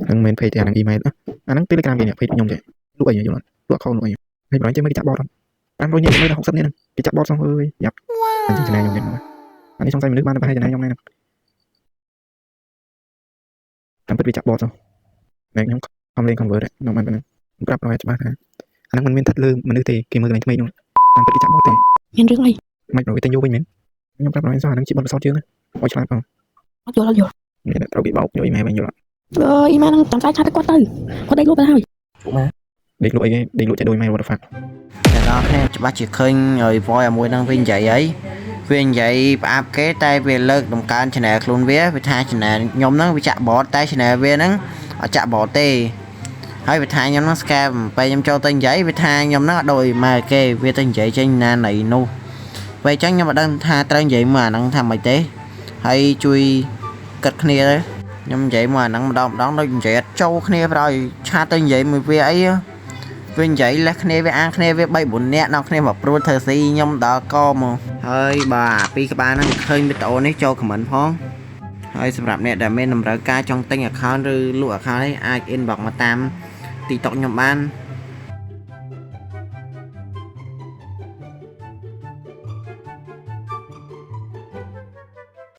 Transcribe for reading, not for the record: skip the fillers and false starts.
នឹងមិនភ័យទេអានឹង email អានឹង Telegram គេនេះភ័យខ្ញុំទេលក់អីយល់លក់ខោលក់អីហើយប្រហែលចេះមិនគេចាក់បត500នាក់ទៅ60នាក់ហ្នឹងគេចាក់បតសោះអើយយ៉ាប់អញ្ចឹងចំណាយខ្ញុំទៀតអានេះសង្ស័យមនុស្សបានប្រហែលចំណាយខ្ញុំហ្នឹងតាមពិតវាចាក់បតសោះតែខ្ញុំខំលេង convert ខ្ញុំបានប៉ុណ្ណឹងប្រាប់ប្រហែលច្បាស់ថាអានឹងមិនមានថិតលើមនុស្សទេគេមើលកន្លែងថ្មីនោះតាមពិតគេចាក់បតទេមានរឿងអីមិនប្រហែលទៅយូរវិញមែនខ្ញុំប្រាប់ប្រហែលសោះអានឹងជាបទពិសោធន៍ជើងណាអត់ឆ្លាតផងអត់យល់នេះត្រូវគេបោកយក email វិញយល់អត់email ហ្នឹងចាំចាយឆាតទៅគាត់ដេកលក់ទៅហើយដេកលក់អីគេដេកលក់ចេះដូច email what the fuck តែដល់គ្នាច្បាស់ជាឃើញហើយ voice អាមួយហ្នឹងវានិយាយអីវានិយាយផ្អាប់គេតែវាលើកដំកើង channel ខ្លួនវាថា channel ខ្ញុំហ្នឹងវាចាក់ bot តែ channel វាហ្នឹងអត់ចាក់ bot ទេហើយវាថាខ្ញុំហ្នឹង scam ពេលខ្ញុំចូលទៅនិយាយវាថាខ្ញុំហ្នឹងអត់ដូច email គេវាទៅនិយាយចេញណាណៃនោះពេលអញ្ចឹងខ្ញុំអត់ដឹងថាត្រូវនិយាយមកអាហ្នឹងថាម៉េចទេហើយជួយគិតគ្នាទៅខ្ញុំនិយាយមកអាហ្នឹងម្ដងដូចនិយាយអត់ចូលគ្នាប្រហើយឆាតទៅនិយាយមួយវាអីវានិយាយលេះគ្នាវាអាងគ្នាវា3 4នាក់ដល់គ្នាមកព្រួតធ្វើស៊ីខ្ញុំដល់កមកហើយបាទពីក្បាលហ្នឹងឃើញវីដេអូនេះចូល comment ផងហើយសម្រាប់អ្នកដែលមានតម្រូវការចង់ទិញ account ឬលក់ account នេះអាច inbox មកតាម TikTok ខ្ញុំបាន